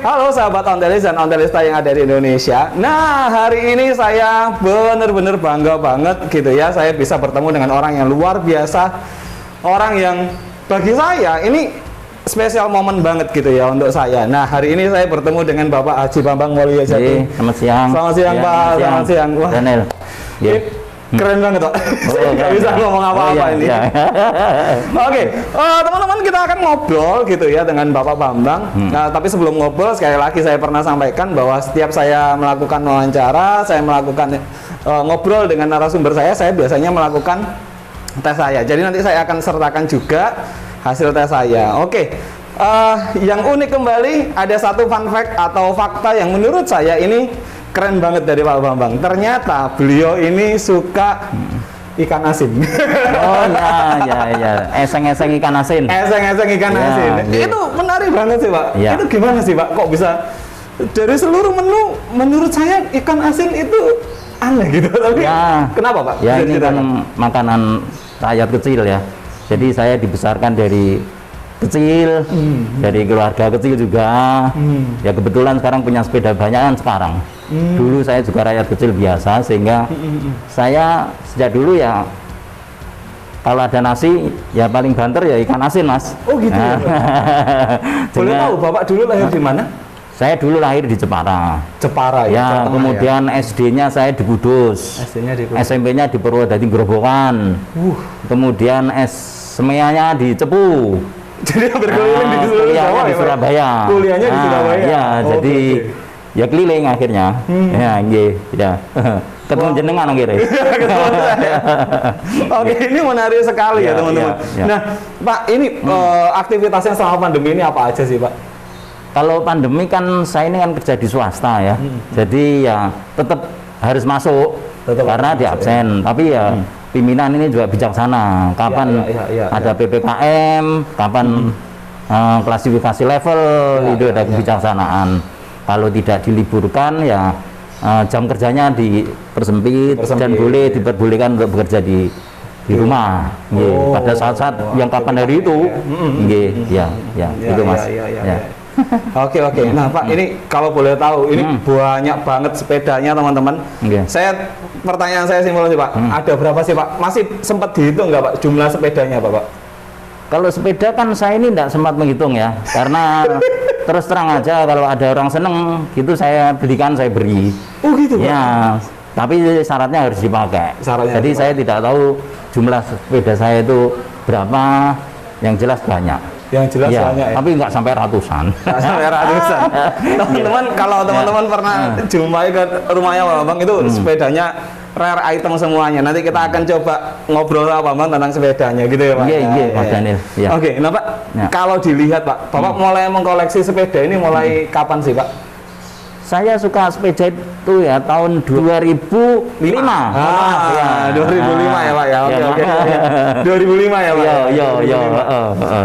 halo sahabat Ontelis dan Ontelista yang ada di Indonesia. Nah, hari ini saya bener-bener bangga banget gitu ya. Saya bisa bertemu dengan orang yang luar biasa. Orang yang bagi saya ini spesial momen banget gitu ya untuk saya. Nah, hari ini saya bertemu dengan Bapak Haji Bambang Mulyajati. Selamat siang. Selamat siang, Pak. Selamat siang. Wah, Daniel. Keren banget, Pak. Nggak bisa ngomong apa-apa ini. Oke, teman-teman, kita akan ngobrol gitu ya dengan Bapak Bambang. Nah, tapi sebelum ngobrol, sekali lagi saya pernah sampaikan bahwa setiap saya melakukan wawancara, saya melakukan ngobrol dengan narasumber saya biasanya melakukan tes saya. Jadi nanti saya akan sertakan juga hasil tes saya. Oke, yang unik kembali ada satu fun fact atau fakta yang menurut saya ini keren banget dari Pak Bambang. Ternyata beliau ini suka ikan asin. Oh ya. Eseng-eseng ikan asin. Eseng-eseng ikan asin. Itu menarik banget sih, Pak. Ya. Itu gimana sih, Pak? Kok bisa dari seluruh menu menurut saya ikan asin itu aneh gitu. Tapi kenapa, Pak? Ya, ini kan makanan rakyat kecil ya. Jadi saya dibesarkan dari kecil, dari keluarga kecil juga. Ya kebetulan sekarang punya sepeda banyak kan sekarang. Dulu saya juga rakyat kecil biasa, sehingga saya sejak dulu ya kalau ada nasi ya paling banter ya ikan asin, Mas. Oh gitu ya, Pak. Boleh tahu Bapak dulu lahir di mana? Saya dulu lahir di Jepara. Jepara ya. Kemudian ya. SD-nya saya di Kudus. SMP-nya di Purwodadi Grobogan. Kemudian SMEA-nya di Cepu. Jadi berkeliling di seluruh Jawa di Surabaya. Kuliahnya di Surabaya. Ya, jadi ya keliling akhirnya. Ya, nggih, ya. Ketemu jenengan akhirnya. Oke, ini menarik sekali ya, teman-teman. Nah, Pak, ini aktivitasnya selama pandemi ini apa aja sih, Pak? Kalau pandemi kan saya ini kan kerja di swasta ya. Jadi ya tetap harus masuk karena di absen. Tapi ya pimpinan ini juga bijaksana. Kapan ada PPKM, kapan klasifikasi level, itu ada kebijaksanaan. Kalau tidak diliburkan ya jam kerjanya dipersempit dan boleh diperbolehkan untuk bekerja di rumah. Pada saat-saat yang kapan hari itu, itu Mas. Oke. Nah, Pak, ini kalau boleh tahu, ini banyak banget sepedanya, teman-teman. Pertanyaan saya simpel sih, Pak. Ada berapa sih, Pak? Masih sempat dihitung nggak, Pak, jumlah sepedanya, Pak? Kalau sepeda kan saya ini tidak sempat menghitung ya, karena terus terang aja kalau ada orang seneng gitu saya belikan, saya beri. Oh gitu, Pak? Ya, tapi syaratnya harus dipakai. Jadi saya tidak tahu jumlah sepeda saya itu berapa, yang jelas banyak. Yang jelas banyak ya? Tapi nggak sampai ratusan. Nggak sampai ratusan. Teman-teman, kalau teman-teman pernah jumpai ke rumahnya Pak Bambang, itu sepedanya rare item semuanya. Nanti kita akan coba ngobrol sama Pak Bambang tentang sepedanya gitu ya, Pak? Iya, Pak Daniel. Oke, nah Pak, kalau dilihat Pak, Bapak mulai mengkoleksi sepeda ini mulai kapan sih, Pak? Saya suka sepeda itu ya tahun 2005. 2005 ya, Pak ya. Oke. 2005 ya, Pak. Iya.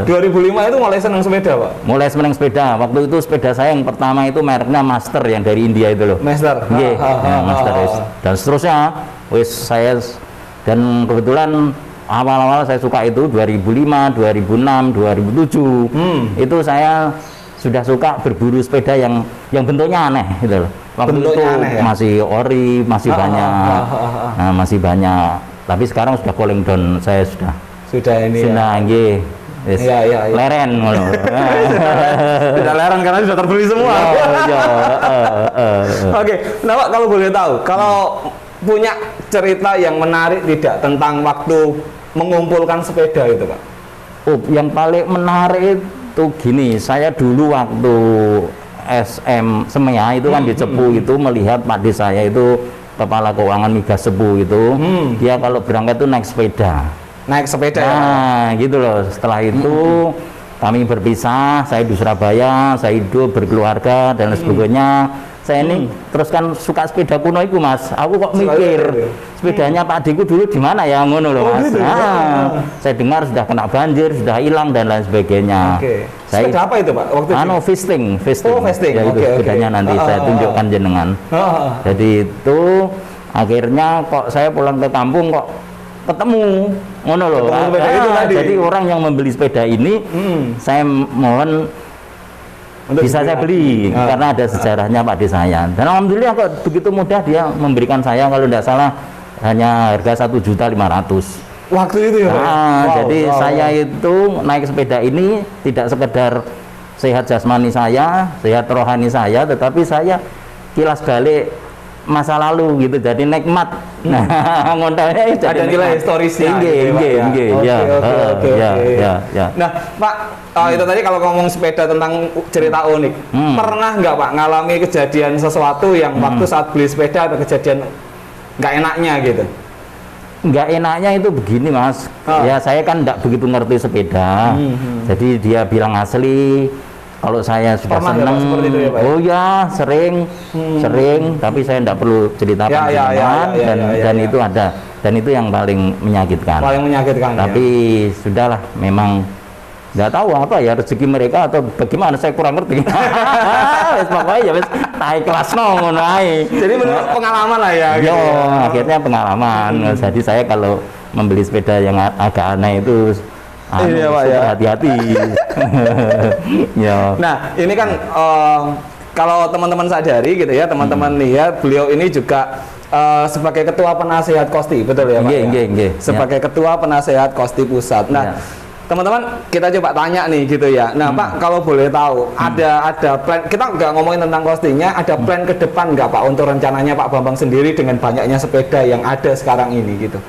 2005 itu mulai senang sepeda, Pak. Mulai senang sepeda. Waktu itu sepeda saya yang pertama itu mereknya Master yang dari India itu loh. Master. Master. Dan seterusnya saya dan kebetulan awal-awal saya suka itu 2005, 2006, 2007. Itu saya sudah suka berburu sepeda yang bentuknya aneh gitu loh. Waktu bentuknya itu aneh, ya? Masih ori, masih banyak. Nah, masih banyak. Tapi sekarang sudah cooling down, saya sudah ini ya. Leren sudah leren karena sudah terbeli semua. Oke, nah Pak, kalau boleh tahu, kalau punya cerita yang menarik tidak tentang waktu mengumpulkan sepeda itu, Pak? Oh, yang paling menarik itu gini, saya dulu waktu SMEA itu kan di Cepu itu melihat Pak D saya itu kepala keuangan migas Cepu itu, dia kalau berangkat itu naik sepeda. Naik sepeda ya? Gitu loh. Setelah itu kami berpisah, saya di Surabaya, saya hidup berkeluarga dan sebagainya. Saya ini terus kan suka sepeda kuno itu, Mas. Aku kok mikir sepedanya Pak Diku dulu di mana ya, ngono loh, Mas. Saya dengar sudah kena banjir, sudah hilang dan lain sebagainya. Sepeda apa itu, Pak? Waktu itu? Fisting. Oh, Fisting. Ya, itu sepedanya nanti saya tunjukkan jenengan. Jadi itu akhirnya kok saya pulang ke kampung kok ketemu ngono loh. Jadi orang yang membeli sepeda ini saya mohon bisa saya beli karena ada sejarahnya Pak De saya. Dan alhamdulillah kok begitu mudah dia memberikan saya, kalau tidak salah hanya harga 1.500.000 waktu itu ya. Jadi saya itu naik sepeda ini tidak sekedar sehat jasmani saya, sehat rohani saya, tetapi saya kilas balik masa lalu gitu, jadi nikmat. Nah, ngontalnya itu ada nilai historisnya. Ya. Nah, Pak, itu tadi kalau ngomong sepeda tentang cerita unik, pernah nggak Pak ngalami kejadian sesuatu yang waktu saat beli sepeda ada kejadian nggak enaknya gitu? Nggak enaknya itu begini Mas, ya saya kan nggak begitu ngerti sepeda, jadi dia bilang asli. Kalau saya sudah seneng, ya, Pak, oh ya sering, tapi saya tidak perlu cerita dan itu ada, dan itu yang paling menyakitkan. Paling menyakitkan. Tapi sudahlah, memang nggak tahu apa ya rezeki mereka atau bagaimana, saya kurang ngerti. Pokoknya ya naik kelas ngono ae. Jadi menurut pengalaman lah ya. Yo, akhirnya pengalaman. Jadi saya kalau membeli sepeda yang agak aneh itu iya, Pak, ya. Hati-hati. Ya. Nah, ini kan kalau teman-teman sadari gitu ya, teman-teman lihat beliau ini juga sebagai ketua penasehat Kosti, betul ya Pak? Iya. Sebagai ketua penasehat Kosti Pusat. Nah, teman-teman kita coba tanya nih gitu ya. Nah, Pak, kalau boleh tahu ada plan, kita nggak ngomongin tentang Kostinya, ada plan ke depan nggak Pak untuk rencananya Pak Bambang sendiri dengan banyaknya sepeda yang ada sekarang ini gitu?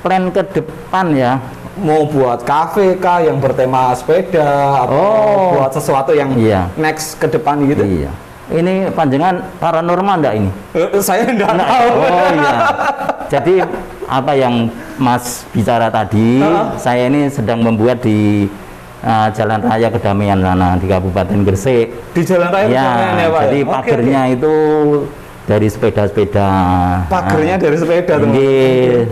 Plan ke depan ya, mau buat kafe kah yang bertema sepeda, atau buat sesuatu yang next ke depan gitu? Iya. Ini panjangan paranormal enggak ini? Saya enggak tahu. Oh iya. Jadi apa yang Mas bicara tadi, saya ini sedang membuat di Jalan Raya Kedamaian sana di Kabupaten Gresik. Di Jalan Raya Kedamaian ya Pak? Jadi pagernya itu dari sepeda-sepeda. Pagernya dari sepeda teman.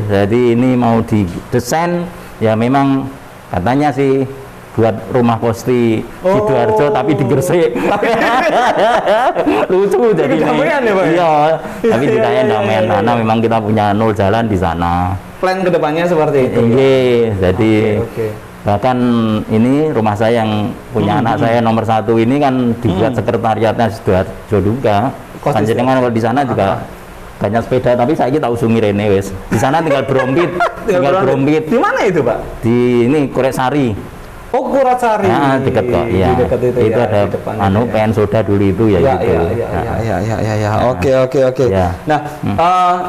Jadi ini mau didesain, ya memang katanya sih buat rumah Kosti Sidoarjo tapi di Gresik. Lucu jadi Kedamaian ya Pak? Iya, tapi di Kedamaian sana memang kita punya 0 jalan di sana. Plan kedepannya seperti itu. Jadi bahkan ini rumah saya yang punya anak saya nomor 1 ini kan dibuat sekretariatnya Sidoarjo juga. Panjenengan kalau di sana juga banyak sepeda, tapi saya tahu usungi rene wes. Di sana tinggal berompit, Di mana itu Pak? Di ini Kuresari. Oh, Kuresari. Nah, dekat kok. Iya. Itu ya, ada PN Soda dulu itu ya gitu. Ya. Oke. Nah,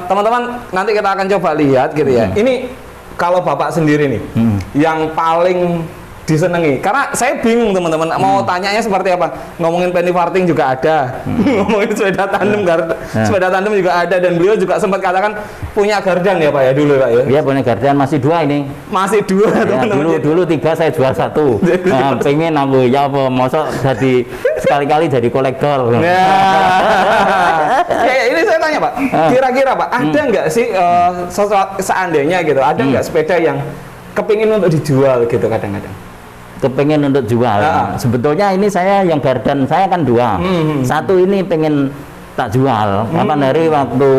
teman-teman nanti kita akan coba lihat gitu ya. Ini kalau Bapak sendiri nih yang paling disenangi, karena saya bingung teman-teman mau tanyanya seperti apa. Ngomongin penny farthing juga ada, ngomongin sepeda tandem, sepeda tandem juga ada, dan beliau juga sempat katakan punya gardan ya Pak ya dulu Pak ya. Iya, punya gardan, masih 2 ini. Masih 2 teman-teman. Dulu 3, saya jual 1. Nah, pengen aku ya apa masa jadi sekali-kali jadi kolektor. Ya, ini saya tanya Pak, kira-kira Pak ada nggak sih seandainya gitu, ada nggak sepeda yang kepingin untuk dijual gitu kadang-kadang? Kepengen untuk jual. Sebetulnya ini saya yang gardan saya kan 2. 1 ini pengen tak jual. Kapan hari waktu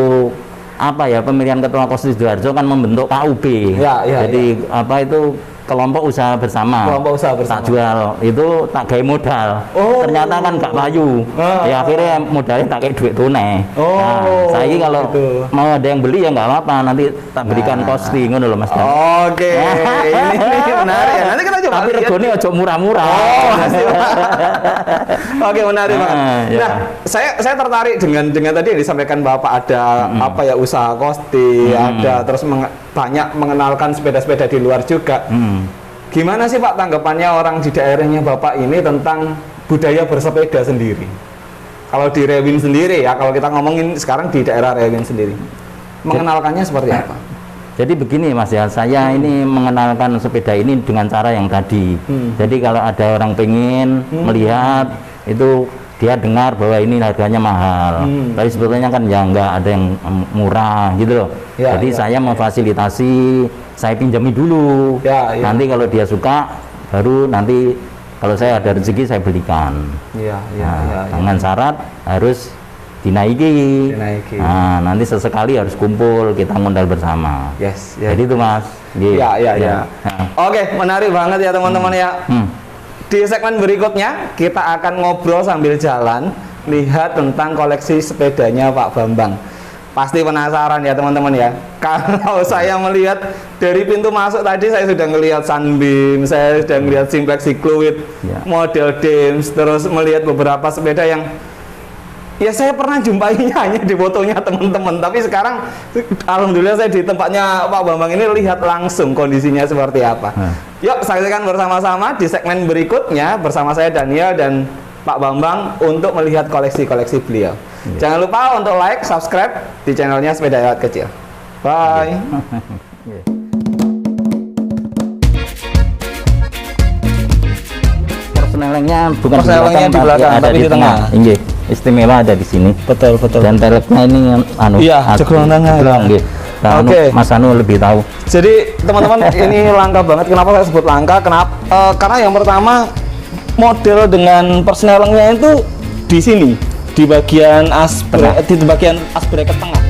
apa ya pemilihan ketua Kosti Sidoarjo kan membentuk KUB. Jadi apa itu kelompok usaha bersama. Tak jual itu tak gaya modal. Ternyata kan gak payu. Ya akhirnya modalnya tak kayak duit tunai. Saya ini kalau mau ada yang beli ya nggak apa-apa, nanti tak berikan Kosti ngono loh Mas. Oke. Ini menarik ya. Nanti kita coba. Tapi regone aja murah-murah. Oke, menarik banget. Nah, saya tertarik dengan tadi yang disampaikan Bapak, ada apa ya usaha Kosti, ada terus banyak mengenalkan sepeda-sepeda di luar juga. Gimana sih Pak tanggapannya orang di daerahnya Bapak ini tentang budaya bersepeda sendiri? Kalau di Rewin sendiri ya, kalau kita ngomongin sekarang di daerah Rewin sendiri, mengenalkannya seperti apa? Jadi begini Mas ya, saya ini mengenalkan sepeda ini dengan cara yang tadi. Jadi kalau ada orang pengen melihat itu, dia dengar bahwa ini harganya mahal, tapi sebetulnya kan ya nggak ada yang murah gitu loh. Jadi saya memfasilitasi, saya pinjami dulu. Nanti kalau dia suka, baru nanti kalau saya ada rezeki saya belikan. Dengan syarat harus dinaiki. Nah, nanti sesekali harus kumpul, kita ngundal bersama. Jadi itu Mas. Oke, menarik banget ya teman-teman ya. di segmen berikutnya kita akan ngobrol sambil jalan, lihat tentang koleksi sepedanya Pak Bambang. Pasti penasaran ya teman-teman ya. Kalau saya melihat dari pintu masuk tadi, saya sudah melihat Sunbeam, saya sudah melihat Simplex Cycloid, model Dims, terus melihat beberapa sepeda yang ya saya pernah jumpainya hanya di fotonya teman-teman, tapi sekarang alhamdulillah saya di tempatnya Pak Bambang ini lihat langsung kondisinya seperti apa. Yuk saksikan bersama-sama di segmen berikutnya bersama saya Daniel dan Pak Bambang untuk melihat koleksi-koleksi beliau. Jangan lupa untuk like, subscribe di channelnya Sepeda Elot Kecil. Bye. Persnelingnya bukan persnelingnya di belakang, tapi di tengah. Iya, istimewa ada di sini. Betul. Dan peleknya ini ceklong tengah. Oke. Mas Anu lebih tahu. Jadi teman-teman ini langka banget. Kenapa saya sebut langka? Kenapa? Karena yang pertama model dengan persnelingnya itu di sini, di bagian as bracket tengah.